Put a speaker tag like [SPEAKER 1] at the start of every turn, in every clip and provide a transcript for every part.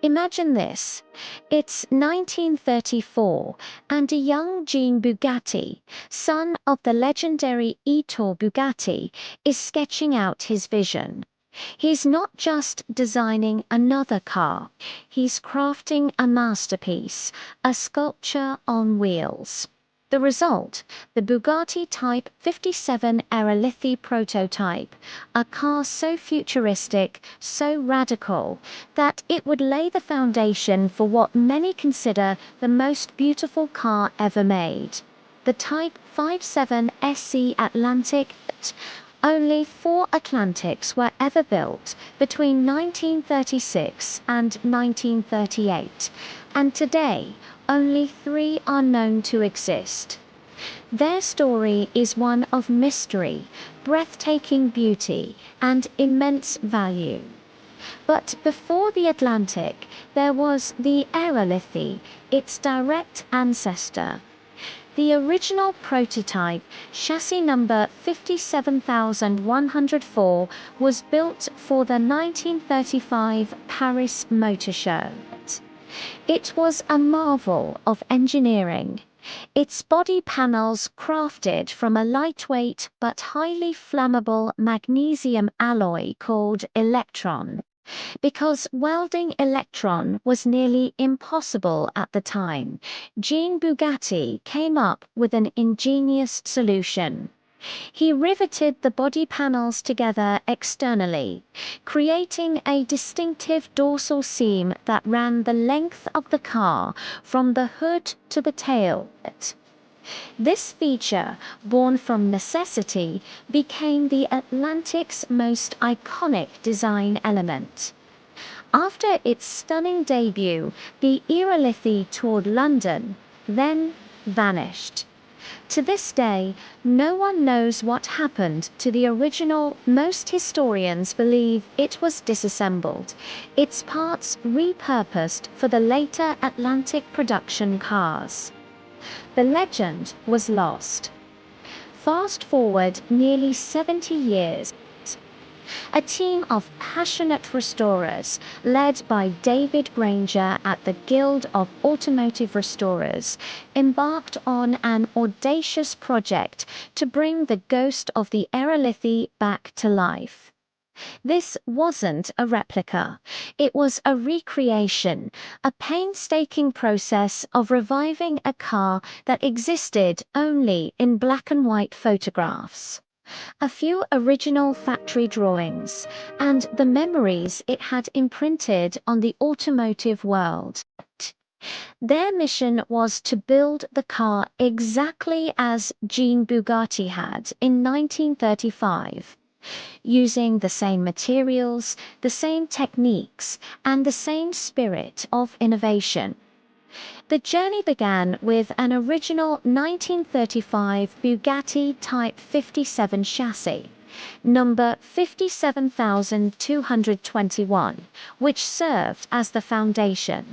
[SPEAKER 1] Imagine this. It's 1934, and a young Jean Bugatti, son of the legendary Ettore Bugatti, is sketching out his vision. He's not just designing another car, he's crafting a masterpiece, a sculpture on wheels. The result, the Bugatti Type 57 Aerolithy prototype, a car so futuristic, so radical, that it would lay the foundation for what many consider the most beautiful car ever made. The Type 57 SC Atlantic. Only 4 Atlantics were ever built between 1936 and 1938, and today only 3 are known to exist. Their story is one of mystery, breathtaking beauty, and immense value. But before the Atlantic, there was the Aerolithy, its direct ancestor. The original prototype, chassis number 57104, was built for the 1935 Paris Motor Show. It was a marvel of engineering. Its body panels crafted from a lightweight but highly flammable magnesium alloy called electron. Because welding electron was nearly impossible at the time, Jean Bugatti came up with an ingenious solution. He riveted the body panels together externally, creating a distinctive dorsal seam that ran the length of the car from the hood to the tail. This feature, born from necessity, became the Atlantic's most iconic design element. After its stunning debut, the Aerolithy toured London, then vanished. To this day, no one knows what happened to the original. Most historians believe it was disassembled, its parts repurposed for the later Atlantic production cars. The legend was lost. Fast forward nearly 70 years. A team of passionate restorers, led by David Granger at the Guild of Automotive Restorers, embarked on an audacious project to bring the ghost of the Aerolithy back to life. This wasn't a replica. It was a recreation, a painstaking process of reviving a car that existed only in black and white photographs. A few original factory drawings, and the memories it had imprinted on the automotive world. Their mission was to build the car exactly as Jean Bugatti had in 1935. Using the same materials, the same techniques, and the same spirit of innovation. The journey began with an original 1935 Bugatti Type 57 chassis, number 57221, which served as the foundation.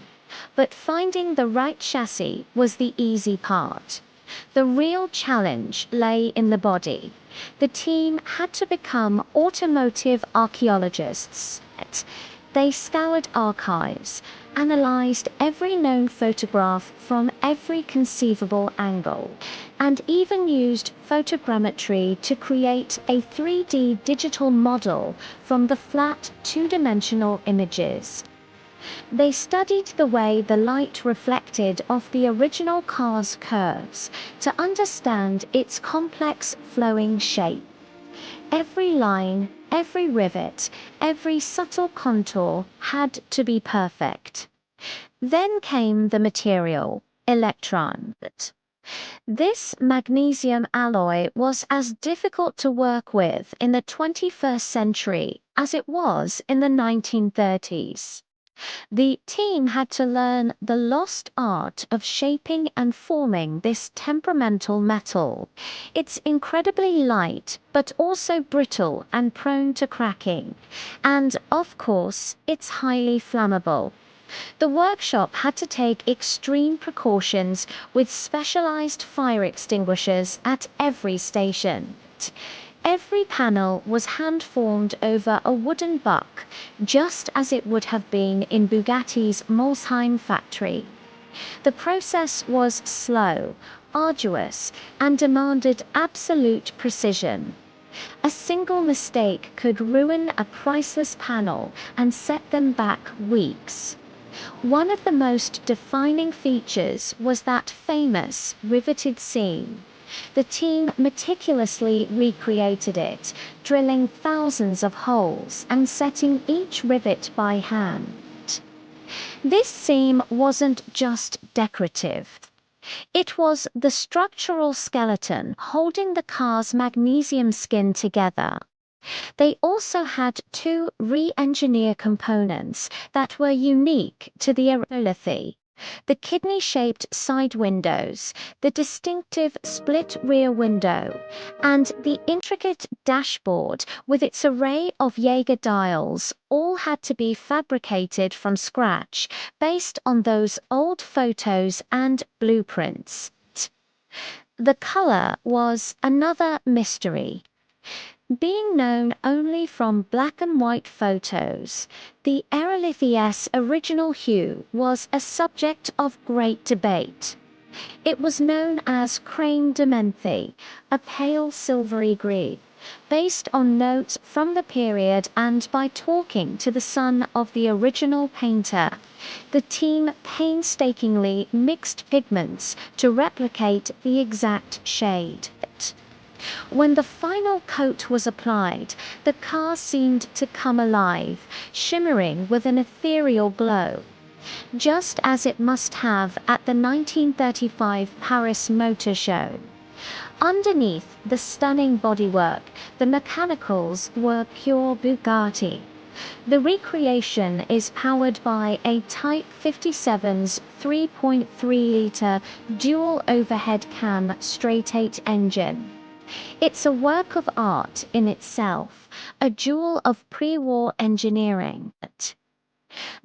[SPEAKER 1] But finding the right chassis was the easy part. The real challenge lay in the body. The team had to become automotive archaeologists. They scoured archives, analyzed every known photograph from every conceivable angle, and even used photogrammetry to create a 3D digital model from the flat two-dimensional images. They studied the way the light reflected off the original car's curves to understand its complex flowing shape. Every line, every rivet, every subtle contour had to be perfect. Then came the material, electron. This magnesium alloy was as difficult to work with in the 21st century as it was in the 1930s. The team had to learn the lost art of shaping and forming this temperamental metal. It's incredibly light, but also brittle and prone to cracking. And, of course, it's highly flammable. The workshop had to take extreme precautions with specialized fire extinguishers at every station. Every panel was hand-formed over a wooden buck, just as it would have been in Bugatti's Molsheim factory. The process was slow, arduous, and demanded absolute precision. A single mistake could ruin a priceless panel and set them back weeks. One of the most defining features was that famous riveted seam. The team meticulously recreated it, drilling thousands of holes and setting each rivet by hand. This seam wasn't just decorative. It was the structural skeleton holding the car's magnesium skin together. They also had two re-engineered components that were unique to the aerolithy: the kidney-shaped side windows, the distinctive split rear window, and the intricate dashboard with its array of Jaeger dials, all had to be fabricated from scratch based on those old photos and blueprints. The color was another mystery. Being known only from black and white photos, the aerolithia's original hue was a subject of great debate. It was known as creme de menthe, a pale silvery green, based on notes from the period, and by talking to the son of the original painter, the team painstakingly mixed pigments to replicate the exact shade. When the final coat was applied, the car seemed to come alive, shimmering with an ethereal glow, just as it must have at the 1935 Paris Motor Show. Underneath the stunning bodywork, the mechanicals were pure Bugatti. The recreation is powered by a Type 57's 3.3-liter dual overhead cam straight-eight engine. It's a work of art in itself, a jewel of pre-war engineering.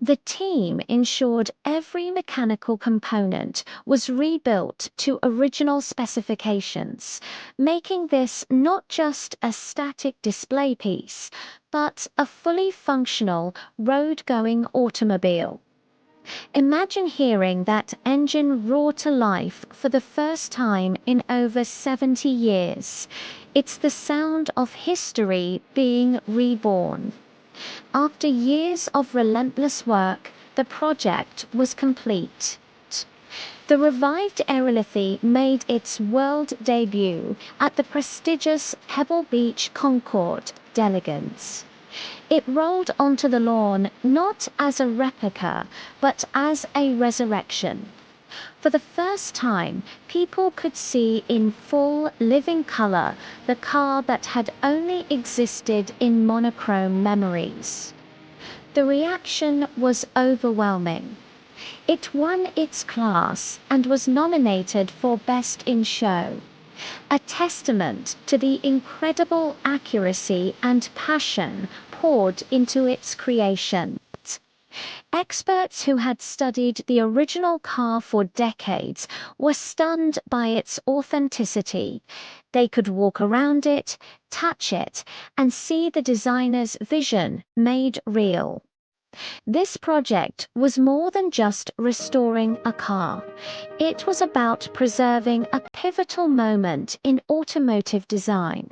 [SPEAKER 1] The team ensured every mechanical component was rebuilt to original specifications, making this not just a static display piece, but a fully functional, road-going automobile. Imagine hearing that engine roar to life for the first time in over 70 years. It's the sound of history being reborn. After years of relentless work, the project was complete. The revived aerolithy made its world debut at the prestigious Pebble Beach Concours d'Elegance. It rolled onto the lawn not as a replica, but as a resurrection. For the first time, people could see in full, living color the car that had only existed in monochrome memories. The reaction was overwhelming. It won its class and was nominated for Best in Show, a testament to the incredible accuracy and passion poured into its creation. Experts who had studied the original car for decades were stunned by its authenticity. They could walk around it, touch it, and see the designer's vision made real. This project was more than just restoring a car. It was about preserving a pivotal moment in automotive design.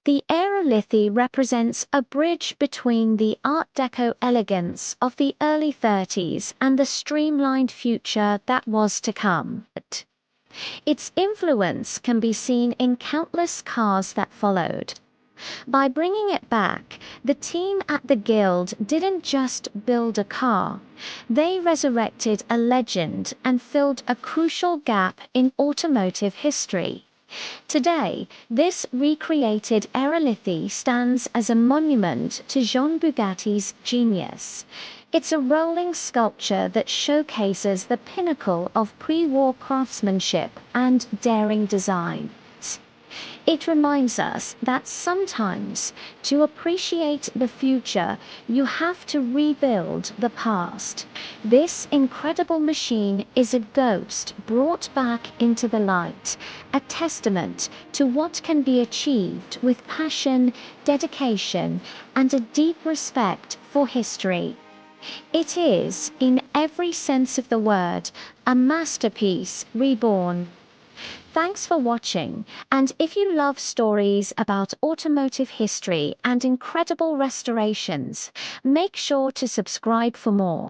[SPEAKER 1] The aerolithy represents a bridge between the Art Deco elegance of the early 30s and the streamlined future that was to come. Its influence can be seen in countless cars that followed. By bringing it back, the team at the Guild didn't just build a car, they resurrected a legend and filled a crucial gap in automotive history. Today, this recreated aerolithy stands as a monument to Jean Bugatti's genius. It's a rolling sculpture that showcases the pinnacle of pre-war craftsmanship and daring design. It reminds us that sometimes, to appreciate the future, you have to rebuild the past. This incredible machine is a ghost brought back into the light, a testament to what can be achieved with passion, dedication, and a deep respect for history. It is, in every sense of the word, a masterpiece reborn. Thanks for watching, and if you love stories about automotive history and incredible restorations, make sure to subscribe for more.